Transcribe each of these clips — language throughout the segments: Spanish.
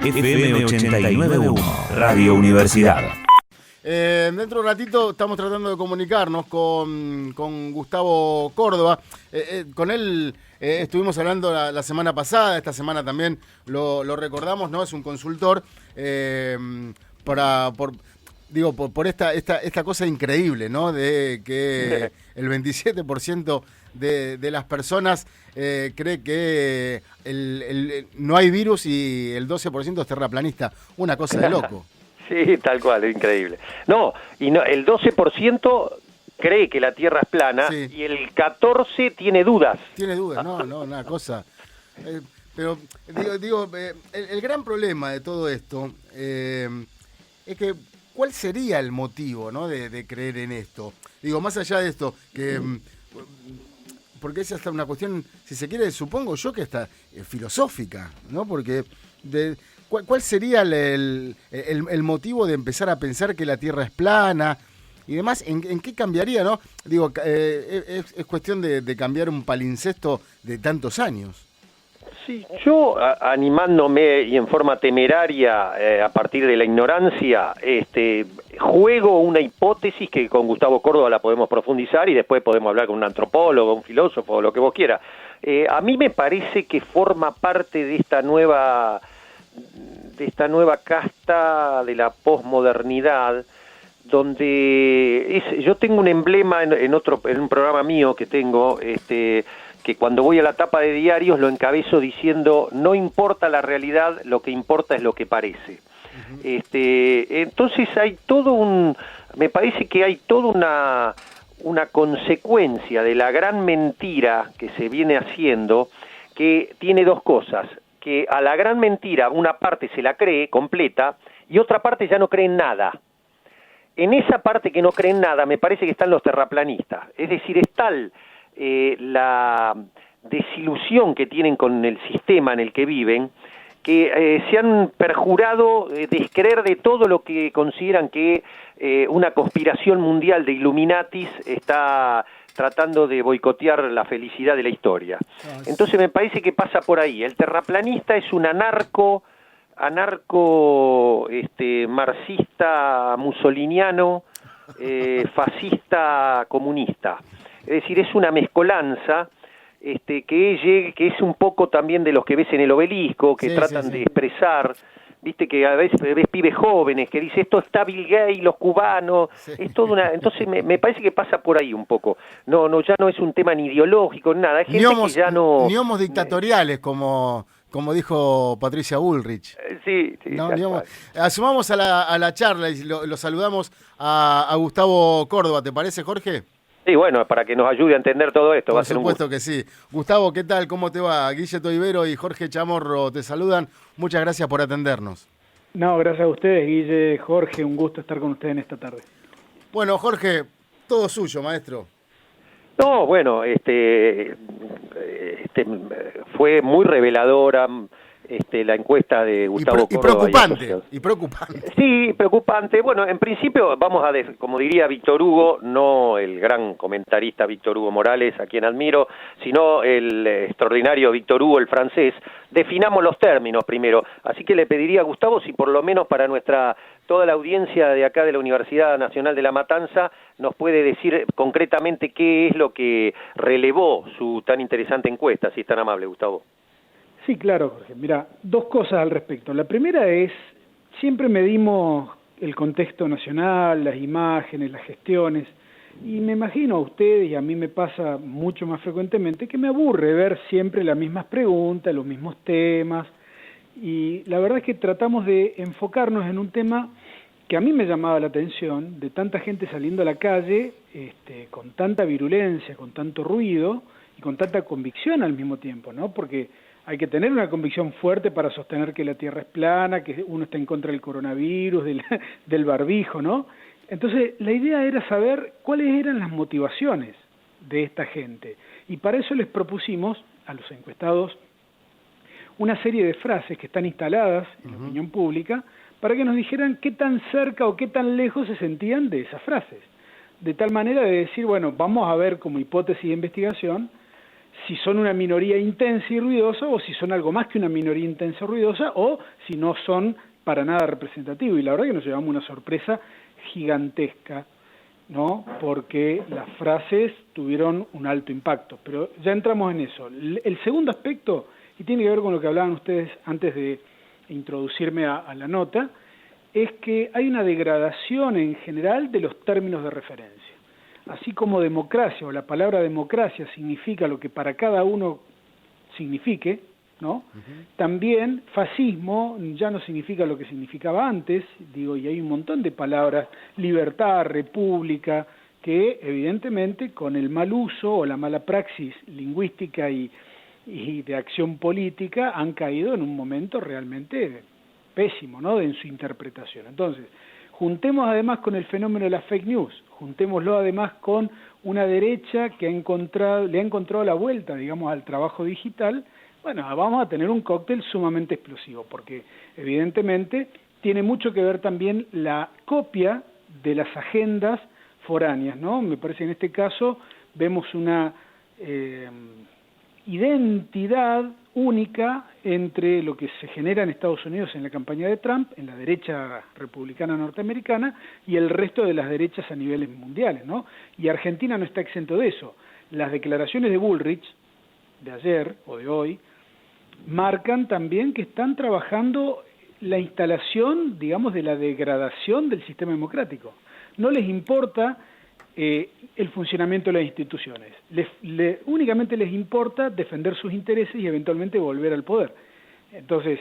FM 89.1, Radio Universidad. Dentro de un ratito estamos tratando de comunicarnos con Gustavo Córdoba. Con él estuvimos hablando la semana pasada, esta semana también lo recordamos, ¿no? Es un consultor por esta cosa increíble, ¿no? De que el 27% de las personas cree que no hay virus y el 12% es terraplanista. Una cosa de loco. Sí, tal cual, es increíble. El 12% cree que la Tierra es plana, sí, y el 14% tiene dudas. Tiene dudas, una cosa. Pero el gran problema de todo esto es que ¿cuál sería el motivo, ¿no? de creer en esto? Más allá de esto, porque es hasta una cuestión, si se quiere, supongo yo que está filosófica, ¿no? Porque ¿cuál sería el motivo de empezar a pensar que la Tierra es plana y demás? ¿En qué cambiaría, no? Es cuestión de cambiar un palincesto de tantos años. Sí, yo animándome y en forma temeraria a partir de la ignorancia, juego una hipótesis que con Gustavo Córdoba la podemos profundizar y después podemos hablar con un antropólogo, un filósofo, lo que vos quieras. A mí me parece que forma parte de esta nueva casta de la posmodernidad, donde yo tengo un emblema en un programa mío que tengo, que cuando voy a la tapa de diarios lo encabezo diciendo: no importa la realidad, lo que importa es lo que parece. Uh-huh. Entonces me parece que hay toda una consecuencia de la gran mentira que se viene haciendo, que tiene dos cosas: que a la gran mentira una parte se la cree completa y otra parte ya no cree en nada. En esa parte que no cree en nada me parece que están los terraplanistas. Es decir, es tal la desilusión que tienen con el sistema en el que viven, que se han perjurado descreer de todo lo que consideran que una conspiración mundial de Illuminatis está tratando de boicotear la felicidad de la historia. Entonces me parece que pasa por ahí. El terraplanista es un anarco marxista mussoliniano, fascista comunista. Es decir, es una mezcolanza que es un poco también de los que ves en el Obelisco, que tratan de expresar, viste que a veces ves pibes jóvenes que dicen: esto está Bill Gates, los cubanos, es todo entonces me parece que pasa por ahí un poco. Ya no es un tema ni ideológico, ni nada, hay gente que ya no... Ni homos dictatoriales, como dijo Patricia Bullrich. Sí. Asumamos a la charla y lo saludamos a Gustavo Córdoba, ¿te parece, Jorge? Sí, bueno, para que nos ayude a entender todo esto. Por supuesto que sí. Gustavo, ¿qué tal? ¿Cómo te va? Guille Toivero y Jorge Chamorro te saludan. Muchas gracias por atendernos. No, gracias a ustedes, Guille, Jorge, un gusto estar con ustedes en esta tarde. Bueno, Jorge, todo suyo, maestro. No, bueno, fue muy reveladora la encuesta de Gustavo Córdoba. Y preocupante. Sí, preocupante. Bueno, en principio vamos como diría Víctor Hugo, no el gran comentarista Víctor Hugo Morales, a quien admiro, sino el extraordinario Víctor Hugo, el francés. Definamos los términos primero. Así que le pediría a Gustavo si por lo menos para toda la audiencia de acá de la Universidad Nacional de La Matanza nos puede decir concretamente qué es lo que relevó su tan interesante encuesta, si es tan amable, Gustavo. Sí, claro, Jorge. Mira, dos cosas al respecto. La primera es, siempre medimos el contexto nacional, las imágenes, las gestiones, y me imagino a ustedes, y a mí me pasa mucho más frecuentemente, que me aburre ver siempre las mismas preguntas, los mismos temas, y la verdad es que tratamos de enfocarnos en un tema que a mí me llamaba la atención, de tanta gente saliendo a la calle, con tanta virulencia, con tanto ruido, y con tanta convicción al mismo tiempo, ¿no? Porque hay que tener una convicción fuerte para sostener que la Tierra es plana, que uno está en contra del coronavirus, del barbijo, ¿no? Entonces, la idea era saber cuáles eran las motivaciones de esta gente. Y para eso les propusimos a los encuestados una serie de frases que están instaladas en la opinión pública para que nos dijeran qué tan cerca o qué tan lejos se sentían de esas frases. De tal manera de decir, bueno, vamos a ver como hipótesis de investigación si son una minoría intensa y ruidosa o si son algo más que una minoría intensa y ruidosa o si no son para nada representativos. Y la verdad que nos llevamos una sorpresa gigantesca, ¿no? Porque las frases tuvieron un alto impacto, pero ya entramos en eso. El segundo aspecto, y tiene que ver con lo que hablaban ustedes antes de introducirme a la nota, es que hay una degradación en general de los términos de referencia. Así como democracia, o la palabra democracia significa lo que para cada uno signifique, ¿no? También fascismo ya no significa lo que significaba antes, digo, y hay un montón de palabras, libertad, república, que evidentemente con el mal uso o la mala praxis lingüística y de acción política han caído en un momento realmente pésimo, ¿no?, en su interpretación. Entonces, juntemos además con el fenómeno de las fake news, juntémoslo además con una derecha que le ha encontrado la vuelta, digamos, al trabajo digital. Bueno, vamos a tener un cóctel sumamente explosivo, porque evidentemente tiene mucho que ver también la copia de las agendas foráneas, ¿no? Me parece que en este caso vemos una identidad única entre lo que se genera en Estados Unidos en la campaña de Trump, en la derecha republicana norteamericana, y el resto de las derechas a niveles mundiales, ¿no? Y Argentina no está exento de eso. Las declaraciones de Bullrich, de ayer o de hoy, marcan también que están trabajando la instalación, digamos, de la degradación del sistema democrático. No les importa el funcionamiento de las instituciones. Únicamente les importa defender sus intereses y eventualmente volver al poder. Entonces,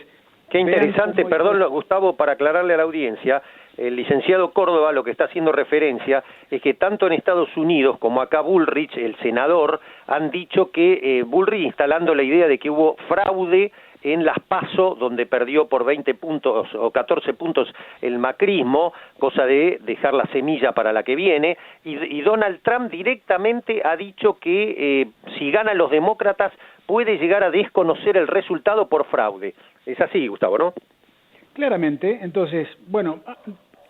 qué interesante, perdón, Gustavo, para aclararle a la audiencia, el licenciado Córdoba lo que está haciendo referencia es que tanto en Estados Unidos como acá Bullrich, el senador, han dicho que Bullrich instalando la idea de que hubo fraude en las PASO, donde perdió por 20 puntos o 14 puntos el macrismo, cosa de dejar la semilla para la que viene, y Donald Trump directamente ha dicho que si ganan los demócratas puede llegar a desconocer el resultado por fraude. Es así, Gustavo, ¿no? Claramente. Entonces, bueno,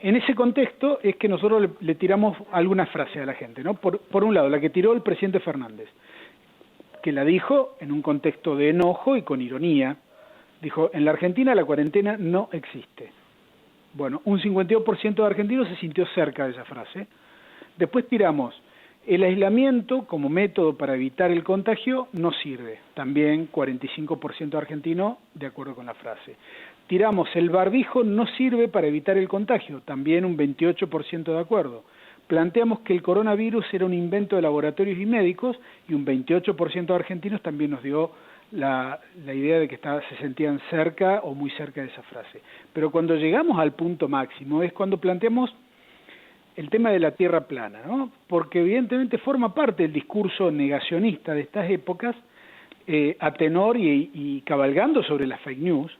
en ese contexto es que nosotros le tiramos algunas frases a la gente, ¿no? Por un lado, la que tiró el presidente Fernández, que la dijo en un contexto de enojo y con ironía. Dijo, en la Argentina la cuarentena no existe. Bueno, un 52% de argentinos se sintió cerca de esa frase. Después tiramos, el aislamiento como método para evitar el contagio no sirve. También 45% de argentinos de acuerdo con la frase. Tiramos, el barbijo no sirve para evitar el contagio. También un 28% de acuerdo. Planteamos que el coronavirus era un invento de laboratorios y médicos y un 28% de argentinos también nos dio la idea de que se sentían cerca o muy cerca de esa frase. Pero cuando llegamos al punto máximo es cuando planteamos el tema de la tierra plana, ¿no? Porque evidentemente forma parte del discurso negacionista de estas épocas, a tenor y cabalgando sobre las fake news,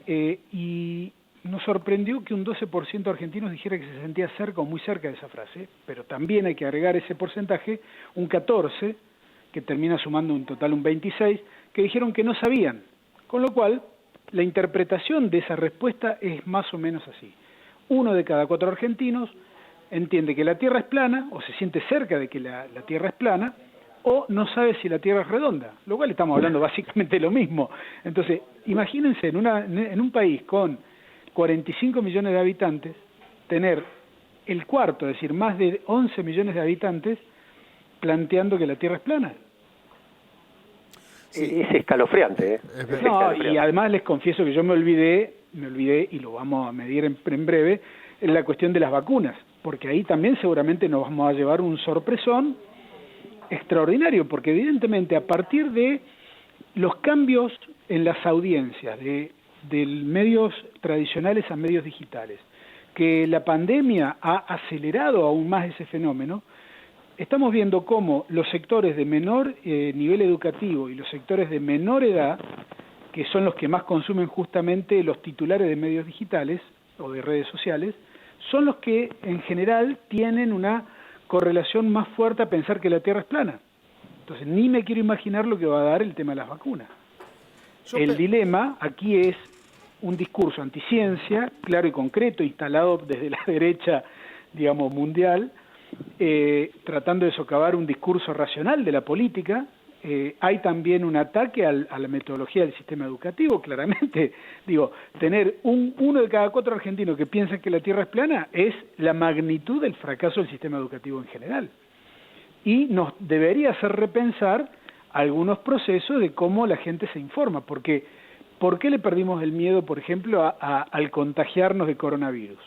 y nos sorprendió que un 12% de argentinos dijera que se sentía cerca o muy cerca de esa frase, pero también hay que agregar ese porcentaje, un 14%, que termina sumando un total un 26%, que dijeron que no sabían, con lo cual la interpretación de esa respuesta es más o menos así. 1 de cada 4 argentinos entiende que la Tierra es plana, o se siente cerca de que la Tierra es plana, o no sabe si la Tierra es redonda, lo cual estamos hablando básicamente de lo mismo. Entonces, imagínense en un país con 45 millones de habitantes, tener el cuarto, es decir, más de 11 millones de habitantes, planteando que la Tierra es plana. Sí. Es escalofriante, ¿eh? No, y además les confieso que yo me olvidé, y lo vamos a medir en breve, en la cuestión de las vacunas, porque ahí también seguramente nos vamos a llevar un sorpresón extraordinario, porque evidentemente a partir de los cambios en las audiencias de medios tradicionales a medios digitales, que la pandemia ha acelerado aún más ese fenómeno, estamos viendo cómo los sectores de menor nivel educativo y los sectores de menor edad, que son los que más consumen justamente los titulares de medios digitales o de redes sociales, son los que en general tienen una correlación más fuerte a pensar que la Tierra es plana. Entonces, ni me quiero imaginar lo que va a dar el tema de las vacunas. El dilema aquí es un discurso anticiencia, claro y concreto, instalado desde la derecha, digamos, mundial, tratando de socavar un discurso racional de la política, hay también un ataque a la metodología del sistema educativo, claramente. Digo, tener uno de cada 4 argentinos que piensan que la Tierra es plana es la magnitud del fracaso del sistema educativo en general. Y nos debería hacer repensar algunos procesos de cómo la gente se informa, porque ¿por qué le perdimos el miedo, por ejemplo, al contagiarnos de coronavirus?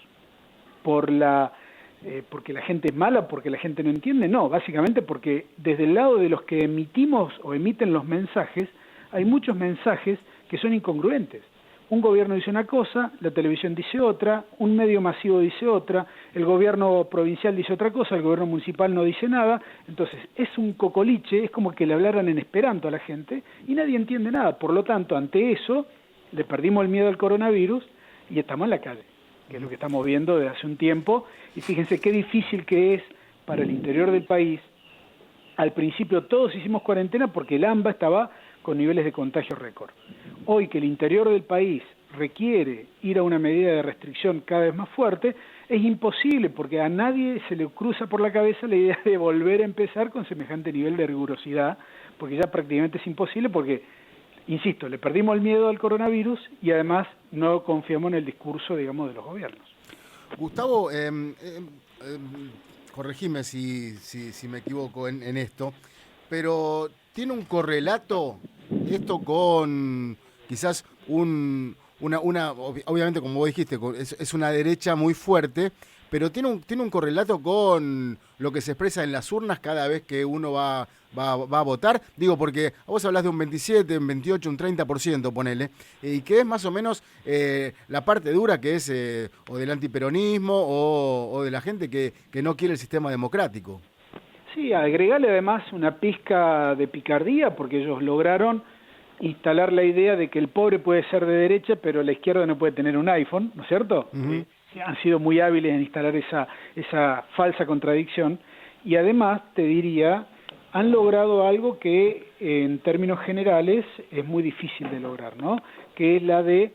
Porque la gente es mala, porque la gente no entiende, no, básicamente porque desde el lado de los que emitimos o emiten los mensajes, hay muchos mensajes que son incongruentes. Un gobierno dice una cosa, la televisión dice otra, un medio masivo dice otra, el gobierno provincial dice otra cosa, el gobierno municipal no dice nada, entonces es un cocoliche, es como que le hablaran en esperanto a la gente y nadie entiende nada. Por lo tanto, ante eso, le perdimos el miedo al coronavirus y estamos en la calle, que es lo que estamos viendo desde hace un tiempo, y fíjense qué difícil que es para el interior del país. Al principio todos hicimos cuarentena porque el AMBA estaba con niveles de contagio récord. Hoy que el interior del país requiere ir a una medida de restricción cada vez más fuerte, es imposible porque a nadie se le cruza por la cabeza la idea de volver a empezar con semejante nivel de rigurosidad, porque ya prácticamente es imposible porque, insisto, le perdimos el miedo al coronavirus y además no confiamos en el discurso, digamos, de los gobiernos. Gustavo, corregime si me equivoco en esto, pero ¿tiene un correlato esto con quizás obviamente como vos dijiste, es una derecha muy fuerte, pero tiene un correlato con lo que se expresa en las urnas cada vez que uno va a votar? Digo, porque vos hablás de un 27, un 28, un 30%, ponele, y que es más o menos la parte dura que es o del antiperonismo o de la gente que no quiere el sistema democrático. Sí, agregarle además una pizca de picardía, porque ellos lograron instalar la idea de que el pobre puede ser de derecha, pero la izquierda no puede tener un iPhone, ¿no es cierto? Uh-huh. Han sido muy hábiles en instalar esa falsa contradicción, y además, te diría, han logrado algo que en términos generales es muy difícil de lograr, ¿no? Que es la de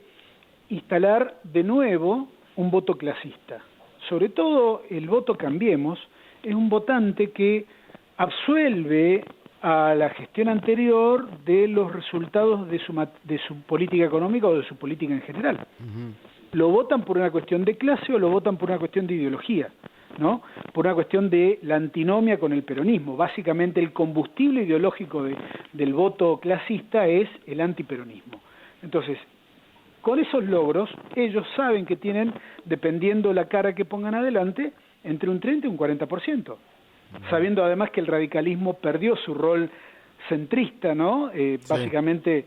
instalar de nuevo un voto clasista. Sobre todo el voto Cambiemos es un votante que absuelve a la gestión anterior de los resultados de su política económica o de su política en general. Uh-huh. Lo votan por una cuestión de clase o lo votan por una cuestión de ideología, ¿no? Por una cuestión de la antinomia con el peronismo. Básicamente el combustible ideológico del voto clasista es el antiperonismo. Entonces, con esos logros, ellos saben que tienen, dependiendo la cara que pongan adelante, entre un 30 y un 40%. Sabiendo además que el radicalismo perdió su rol centrista, ¿no? Básicamente,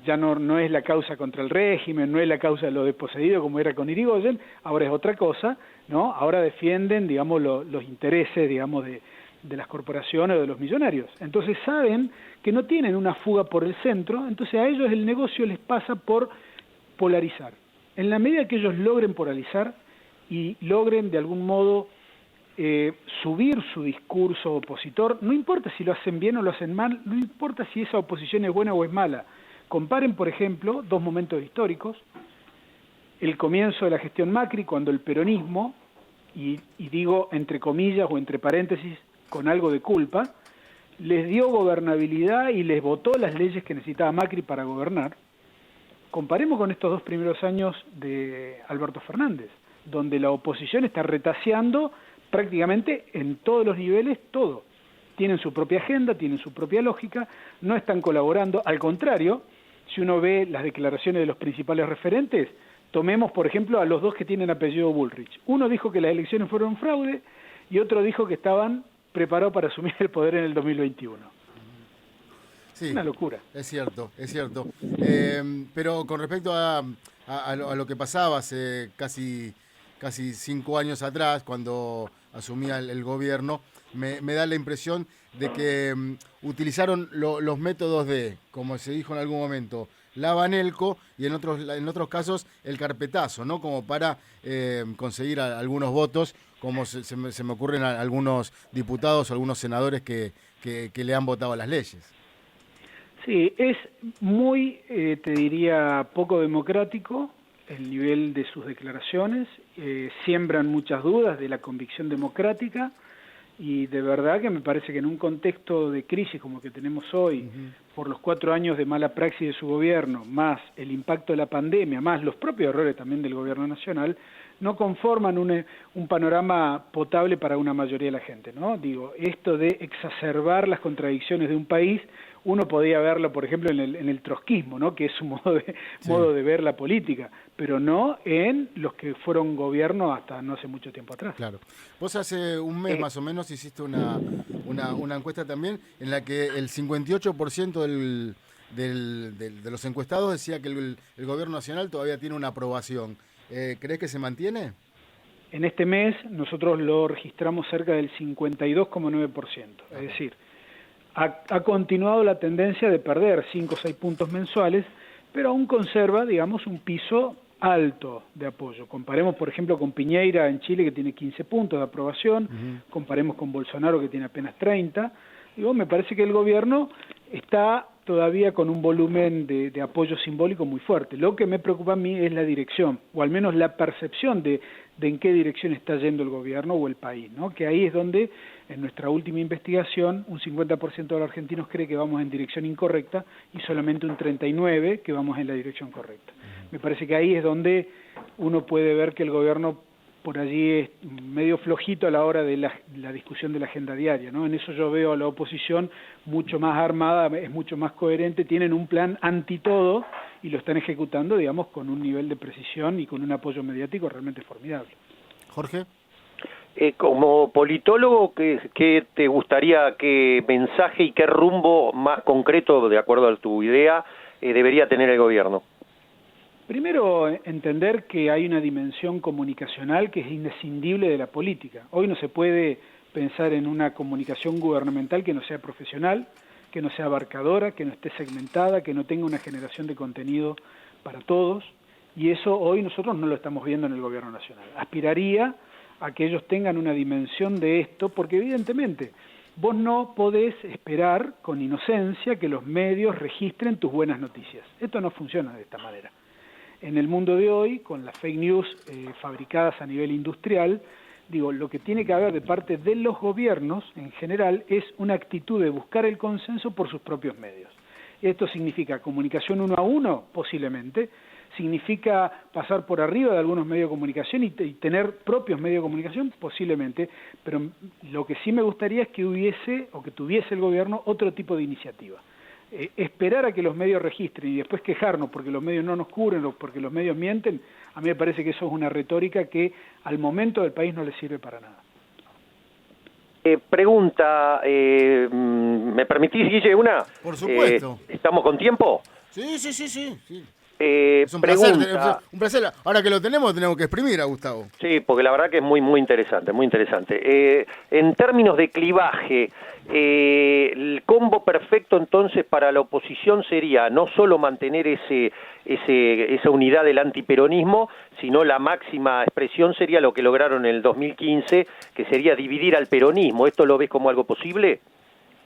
ya no es la causa contra el régimen, no es la causa de los desposeídos como era con Irigoyen, ahora es otra cosa, ¿no? Ahora defienden, digamos, los intereses, digamos, de las corporaciones o de los millonarios. Entonces saben que no tienen una fuga por el centro, entonces a ellos el negocio les pasa por polarizar. En la medida que ellos logren polarizar y logren de algún modo subir su discurso opositor, no importa si lo hacen bien o lo hacen mal, no importa si esa oposición es buena o es mala. Comparen, por ejemplo, dos momentos históricos: el comienzo de la gestión Macri, cuando el peronismo, y digo entre comillas o entre paréntesis con algo de culpa, les dio gobernabilidad y les votó las leyes que necesitaba Macri para gobernar. Comparemos con estos 2 primeros años de Alberto Fernández, donde la oposición está retaseando prácticamente en todos los niveles todo. Tienen su propia agenda, tienen su propia lógica, no están colaborando. Al contrario, si uno ve las declaraciones de los principales referentes, tomemos por ejemplo a los dos que tienen apellido Bullrich. Uno dijo que las elecciones fueron un fraude y otro dijo que estaban preparados para asumir el poder en el 2021. Sí, una locura. Es cierto, es cierto. Pero con respecto a lo que pasaba hace casi 5 años atrás, cuando asumía el gobierno, me da la impresión de que utilizaron los métodos como se dijo en algún momento, la Banelco, y en otros casos el carpetazo, ¿no? Como para conseguir algunos votos, como se me ocurren a algunos diputados o algunos senadores que le han votado las leyes. Sí, es muy, te diría, poco democrático el nivel de sus declaraciones, siembran muchas dudas de la convicción democrática Y de verdad que me parece que en un contexto de crisis como el que tenemos hoy, por los 4 años de mala praxis de su gobierno, más el impacto de la pandemia, más los propios errores también del gobierno nacional, no conforman un panorama potable para una mayoría de la gente, ¿no? Digo, esto de exacerbar las contradicciones de un país, uno podía verlo, por ejemplo, en el trotskismo, ¿no? Que es su modo de ver la política, pero no en los que fueron gobierno hasta no hace mucho tiempo atrás. Claro. Vos hace un mes más o menos hiciste una encuesta también en la que el 58% de los encuestados decía que el gobierno nacional todavía tiene una aprobación. ¿Crees que se mantiene? En este mes nosotros lo registramos cerca del 52,9%, es decir, ha continuado la tendencia de perder 5 o 6 puntos mensuales, pero aún conserva, digamos, un piso alto de apoyo. Comparemos, por ejemplo, con Piñera en Chile, que tiene 15 puntos de aprobación, comparemos con Bolsonaro, que tiene apenas 30. Digo, me parece que el gobierno está todavía con un volumen de apoyo simbólico muy fuerte. Lo que me preocupa a mí es la dirección, o al menos la percepción de en qué dirección está yendo el gobierno o el país, ¿no? Que ahí es donde, en nuestra última investigación, un 50% de los argentinos cree que vamos en dirección incorrecta y solamente un 39% que vamos en la dirección correcta. Me parece que ahí es donde uno puede ver que el gobierno por allí es medio flojito a la hora de la discusión de la agenda diaria, ¿no? En eso yo veo a la oposición mucho más armada, es mucho más coherente, tienen un plan anti todo y lo están ejecutando, digamos, con un nivel de precisión y con un apoyo mediático realmente formidable. Jorge. Como politólogo, ¿qué te gustaría, qué mensaje y qué rumbo más concreto, de acuerdo a tu idea, debería tener el gobierno? Primero, entender que hay una dimensión comunicacional que es indescindible de la política. Hoy no se puede pensar en una comunicación gubernamental que no sea profesional, que no sea abarcadora, que no esté segmentada, que no tenga una generación de contenido para todos, y eso hoy nosotros no lo estamos viendo en el gobierno nacional. Aspiraría a que ellos tengan una dimensión de esto, porque evidentemente vos no podés esperar con inocencia que los medios registren tus buenas noticias. Esto no funciona de esta manera. En el mundo de hoy, con las fake news fabricadas a nivel industrial, digo, lo que tiene que haber de parte de los gobiernos en general es una actitud de buscar el consenso por sus propios medios. Esto significa comunicación 1 a 1, posiblemente, significa pasar por arriba de algunos medios de comunicación y tener propios medios de comunicación, posiblemente, pero lo que sí me gustaría es que hubiese o que tuviese el gobierno otro tipo de iniciativa. Esperar a que los medios registren y después quejarnos porque los medios no nos cubren o porque los medios mienten, a mí me parece que eso es una retórica que al momento del país no le sirve para nada. Pregunta, ¿me permitís, Guille, una? Por supuesto. ¿Estamos con tiempo? Sí. Es un placer. Ahora que lo tenemos que exprimir a Gustavo. Sí, porque la verdad que es muy interesante, muy interesante. En términos de clivaje, el combo perfecto entonces para la oposición sería no solo mantener esa unidad del antiperonismo, sino la máxima expresión sería lo que lograron en el 2015, que sería dividir al peronismo. ¿Esto lo ves como algo posible?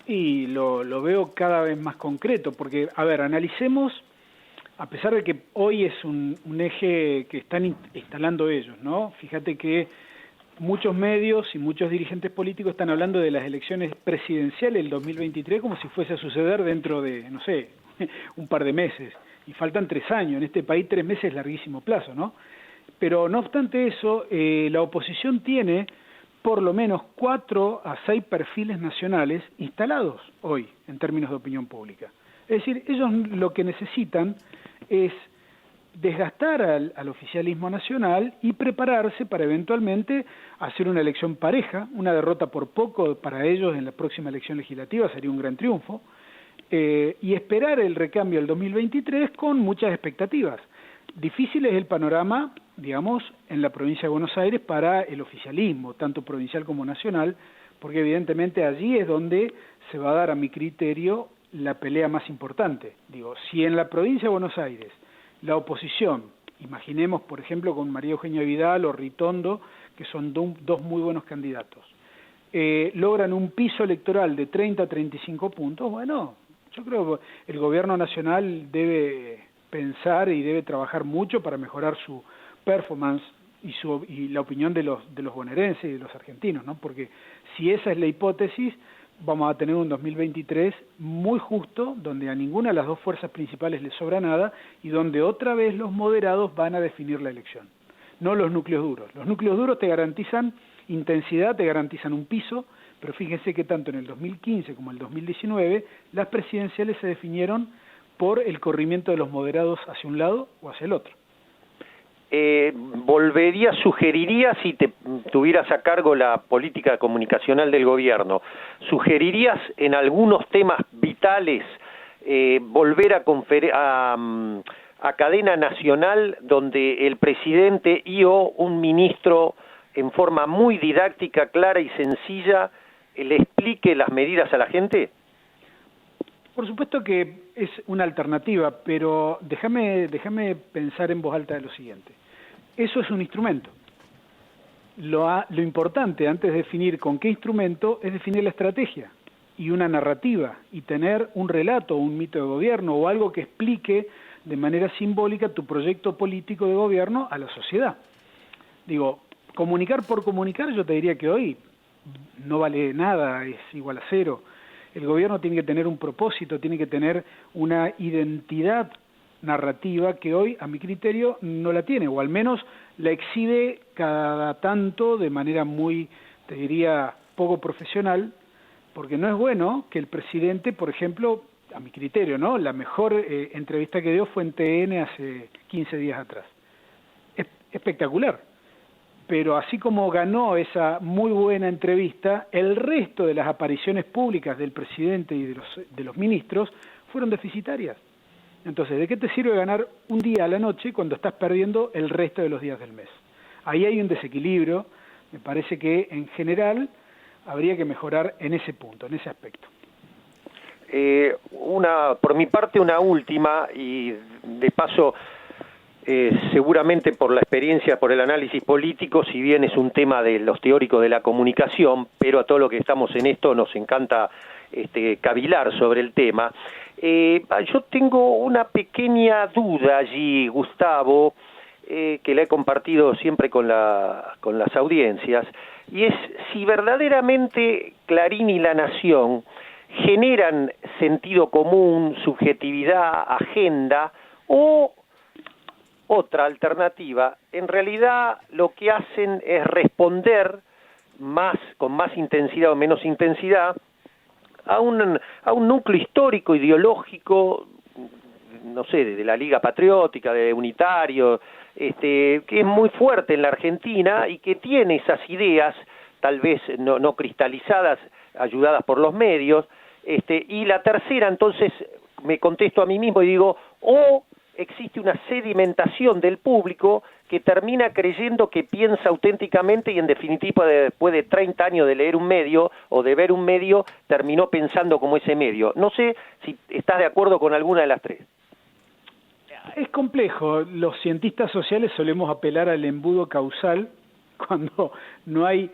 Y lo veo cada vez más concreto, porque, a ver, analicemos. A pesar de que hoy es un eje que están instalando ellos, ¿no? Fíjate que muchos medios y muchos dirigentes políticos están hablando de las elecciones presidenciales del 2023 como si fuese a suceder dentro de, no sé, un par de meses. Y faltan 3 años. En este país 3 meses es larguísimo plazo, ¿no? Pero no obstante eso, la oposición tiene por lo menos 4 a 6 perfiles nacionales instalados hoy en términos de opinión pública. Es decir, ellos lo que necesitan es desgastar al oficialismo nacional y prepararse para eventualmente hacer una elección pareja. Una derrota por poco para ellos en la próxima elección legislativa sería un gran triunfo, y esperar el recambio del 2023 con muchas expectativas. Difícil es el panorama, digamos, en la provincia de Buenos Aires para el oficialismo, tanto provincial como nacional, porque evidentemente allí es donde se va a dar, a mi criterio, la pelea más importante. Digo, si en la provincia de Buenos Aires la oposición, imaginemos por ejemplo con María Eugenia Vidal o Ritondo, que son dos muy buenos candidatos, logran un piso electoral de 30 a 35 puntos, bueno, yo creo que el gobierno nacional debe pensar y debe trabajar mucho para mejorar su performance y la opinión de los bonaerenses y de los argentinos, ¿no? Porque si esa es la hipótesis, vamos a tener un 2023 muy justo, donde a ninguna de las dos fuerzas principales le sobra nada y donde otra vez los moderados van a definir la elección, no los núcleos duros. Los núcleos duros te garantizan intensidad, te garantizan un piso, pero fíjense que tanto en el 2015 como en el 2019 las presidenciales se definieron por el corrimiento de los moderados hacia un lado o hacia el otro. Sugerirías, si te tuvieras a cargo la política comunicacional del gobierno, sugerirías en algunos temas vitales volver a cadena nacional donde el presidente y o un ministro en forma muy didáctica, clara y sencilla le explique las medidas a la gente? Por supuesto que es una alternativa, pero déjame pensar en voz alta de lo siguiente. Eso es un instrumento. Lo importante antes de definir con qué instrumento es definir la estrategia y una narrativa y tener un relato, un mito de gobierno o algo que explique de manera simbólica tu proyecto político de gobierno a la sociedad. Digo, comunicar por comunicar, yo te diría que hoy no vale nada, es igual a cero. El gobierno tiene que tener un propósito, tiene que tener una identidad narrativa que hoy, a mi criterio, no la tiene, o al menos la exhibe cada tanto de manera muy, te diría, poco profesional, porque no es bueno que el presidente, por ejemplo, a mi criterio, ¿no? La mejor entrevista que dio fue en TN hace 15 días atrás. Es espectacular. Pero así como ganó esa muy buena entrevista, el resto de las apariciones públicas del presidente y de los ministros fueron deficitarias. Entonces, ¿de qué te sirve ganar un día a la noche cuando estás perdiendo el resto de los días del mes? Ahí hay un desequilibrio. Me parece que en general habría que mejorar en ese punto, en ese aspecto. Por mi parte, una última, y de paso, seguramente por la experiencia, por el análisis político, si bien es un tema de los teóricos de la comunicación, pero a todos los que estamos en esto nos encanta cavilar sobre el tema. Yo tengo una pequeña duda allí, Gustavo, que la he compartido siempre con las audiencias, y es si verdaderamente Clarín y La Nación generan sentido común, subjetividad, agenda, o otra alternativa, en realidad lo que hacen es responder con más intensidad o menos intensidad a un núcleo histórico, ideológico, no sé, de la Liga Patriótica, de Unitario, que es muy fuerte en la Argentina y que tiene esas ideas, tal vez no cristalizadas, ayudadas por los medios, y la tercera, entonces, me contesto a mí mismo y digo, existe una sedimentación del público que termina creyendo que piensa auténticamente y en definitiva después de 30 años de leer un medio o de ver un medio terminó pensando como ese medio. No sé si estás de acuerdo con alguna de las tres. Es complejo. Los cientistas sociales solemos apelar al embudo causal cuando no hay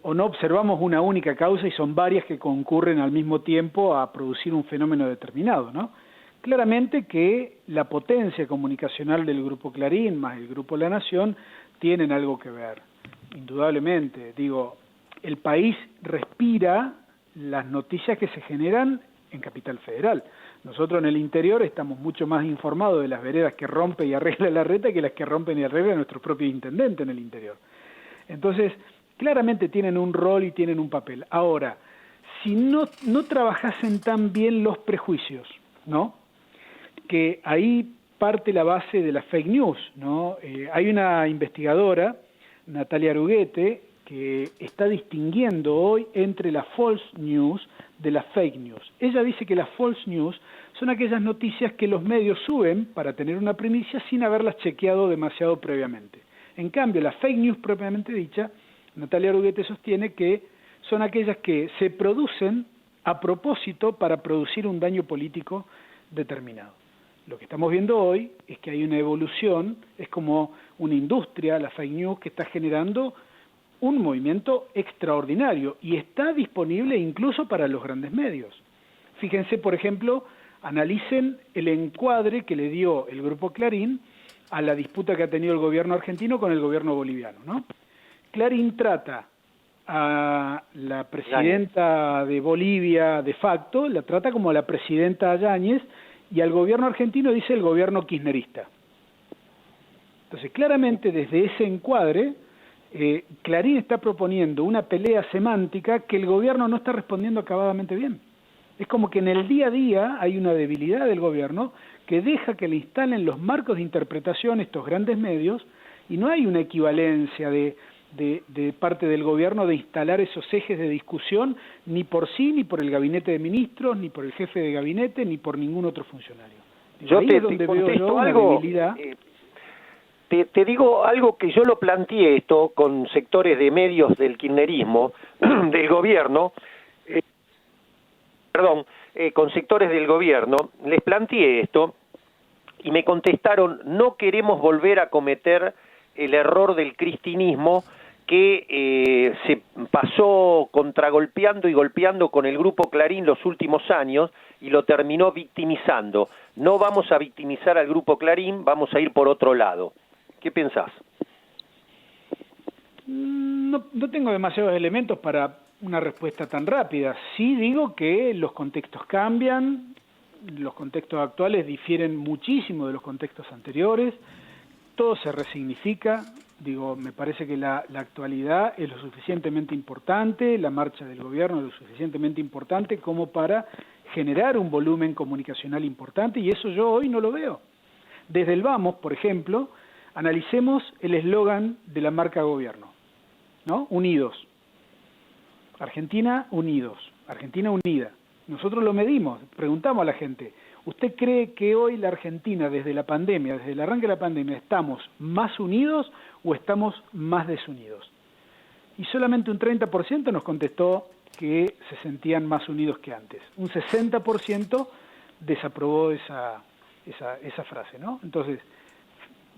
o no observamos una única causa y son varias que concurren al mismo tiempo a producir un fenómeno determinado, ¿no? Claramente que la potencia comunicacional del Grupo Clarín más el Grupo La Nación tienen algo que ver, indudablemente. Digo, el país respira las noticias que se generan en Capital Federal. Nosotros en el interior estamos mucho más informados de las veredas que rompe y arregla la reta que las que rompen y arregla nuestro propio intendente en el interior. Entonces, claramente tienen un rol y tienen un papel. Ahora, si no trabajasen tan bien los prejuicios, ¿no? Que ahí parte la base de la fake news, ¿no? Hay una investigadora, Natalia Aruguete, que está distinguiendo hoy entre la false news de la fake news. Ella dice que las false news son aquellas noticias que los medios suben para tener una primicia sin haberlas chequeado demasiado previamente. En cambio, la fake news propiamente dicha, Natalia Aruguete sostiene que son aquellas que se producen a propósito para producir un daño político determinado. Lo que estamos viendo hoy es que hay una evolución, es como una industria, la fake news, que está generando un movimiento extraordinario y está disponible incluso para los grandes medios. Fíjense, por ejemplo, analicen el encuadre que le dio el Grupo Clarín a la disputa que ha tenido el gobierno argentino con el gobierno boliviano, ¿no? Clarín trata a la presidenta de Bolivia de facto, la trata como la presidenta Yáñez, y al gobierno argentino dice el gobierno kirchnerista. Entonces, claramente desde ese encuadre, Clarín está proponiendo una pelea semántica que el gobierno no está respondiendo acabadamente bien. Es como que en el día a día hay una debilidad del gobierno que deja que le instalen los marcos de interpretación estos grandes medios, y no hay una equivalencia de parte del gobierno de instalar esos ejes de discusión, ni por sí, ni por el gabinete de ministros, ni por el jefe de gabinete, ni por ningún otro funcionario. Yo ahí es donde veo yo una debilidad. Te digo algo que yo lo planteé esto con sectores de medios del kirchnerismo, del gobierno, con sectores del gobierno, les planteé esto y me contestaron: no queremos volver a cometer el error del cristinismo que se pasó contragolpeando y golpeando con el Grupo Clarín los últimos años y lo terminó victimizando. No vamos a victimizar al Grupo Clarín, vamos a ir por otro lado. ¿Qué pensás? No tengo demasiados elementos para una respuesta tan rápida. Sí digo que los contextos cambian, los contextos actuales difieren muchísimo de los contextos anteriores, todo se resignifica. Digo, me parece que la actualidad es lo suficientemente importante, la marcha del gobierno es lo suficientemente importante como para generar un volumen comunicacional importante, y eso yo hoy no lo veo. Desde el Vamos, por ejemplo, analicemos el eslogan de la marca gobierno, ¿no? Unidos. Argentina unidos, Argentina unida. Nosotros lo medimos, preguntamos a la gente: ¿usted cree que hoy la Argentina, desde la pandemia, desde el arranque de la pandemia, estamos más unidos o estamos más desunidos? Y solamente un 30% nos contestó que se sentían más unidos que antes. Un 60% desaprobó esa frase, ¿no? Entonces,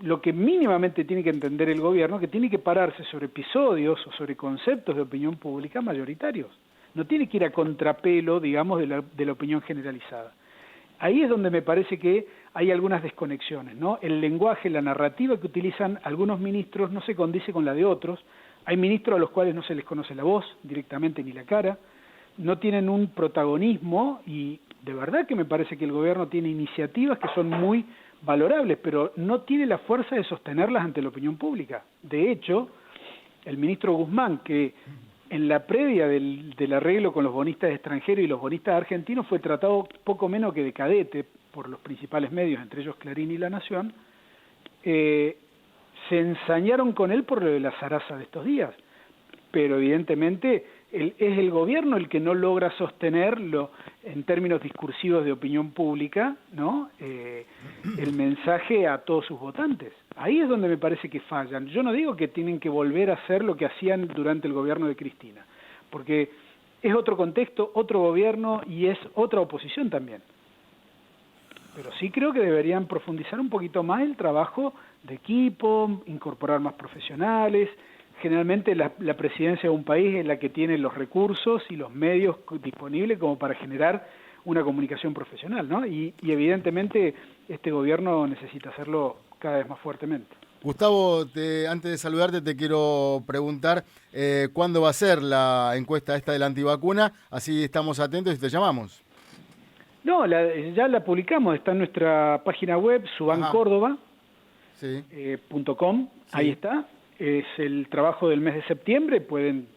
lo que mínimamente tiene que entender el gobierno es que tiene que pararse sobre episodios o sobre conceptos de opinión pública mayoritarios. No tiene que ir a contrapelo, digamos, de la opinión generalizada. Ahí es donde me parece que hay algunas desconexiones, ¿no? El lenguaje, la narrativa que utilizan algunos ministros no se condice con la de otros. Hay ministros a los cuales no se les conoce la voz directamente ni la cara, no tienen un protagonismo, y de verdad que me parece que el gobierno tiene iniciativas que son muy valorables, pero no tiene la fuerza de sostenerlas ante la opinión pública. De hecho, el ministro Guzmán, que en la previa del arreglo con los bonistas extranjeros y los bonistas argentinos fue tratado poco menos que de cadete por los principales medios, entre ellos Clarín y La Nación, se ensañaron con él por lo de la zaraza de estos días. Pero evidentemente es el gobierno el que no logra sostenerlo en términos discursivos de opinión pública, ¿no? El mensaje a todos sus votantes. Ahí es donde me parece que fallan. Yo no digo que tienen que volver a hacer lo que hacían durante el gobierno de Cristina, porque es otro contexto, otro gobierno y es otra oposición también. Pero sí creo que deberían profundizar un poquito más el trabajo de equipo, incorporar más profesionales. Generalmente la presidencia de un país es la que tiene los recursos y los medios disponibles como para generar una comunicación profesional, ¿no? Y evidentemente este gobierno necesita hacerlo cada vez más fuertemente. Gustavo, antes de saludarte te quiero preguntar cuándo va a ser la encuesta esta de la antivacuna, así estamos atentos y te llamamos. No, ya la publicamos, está en nuestra página web, subancórdoba.com, sí. Ahí está. Es el trabajo del mes de septiembre, pueden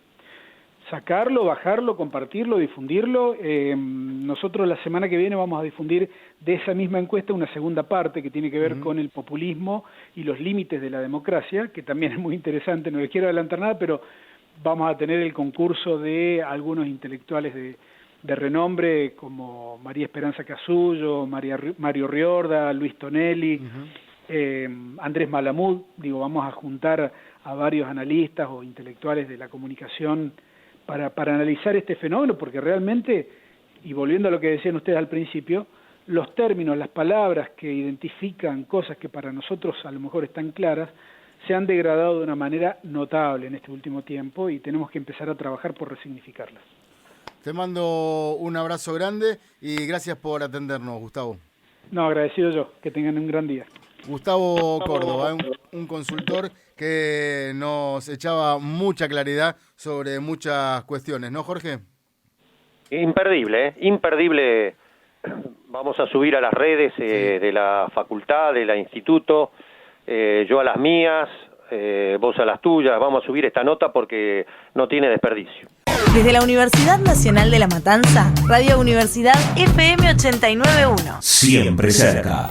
sacarlo, bajarlo, compartirlo, difundirlo. Nosotros la semana que viene vamos a difundir de esa misma encuesta una segunda parte que tiene que ver con el populismo y los límites de la democracia, que también es muy interesante, no les quiero adelantar nada, pero vamos a tener el concurso de algunos intelectuales de renombre como María Esperanza Casullo, Mario Riorda, Luis Tonelli, Andrés Malamud. Vamos a juntar a varios analistas o intelectuales de la comunicación para analizar este fenómeno, porque realmente, y volviendo a lo que decían ustedes al principio, los términos, las palabras que identifican cosas que para nosotros a lo mejor están claras, se han degradado de una manera notable en este último tiempo y tenemos que empezar a trabajar por resignificarlas. Te mando un abrazo grande y gracias por atendernos, Gustavo. No, agradecido yo. Que tengan un gran día. Gustavo Córdoba, un consultor que nos echaba mucha claridad sobre muchas cuestiones, ¿no, Jorge? Imperdible, imperdible. Vamos a subir a las redes de la facultad, del instituto, yo a las mías, vos a las tuyas. Vamos a subir esta nota porque no tiene desperdicio. Desde la Universidad Nacional de La Matanza, Radio Universidad FM 89.1. Siempre cerca.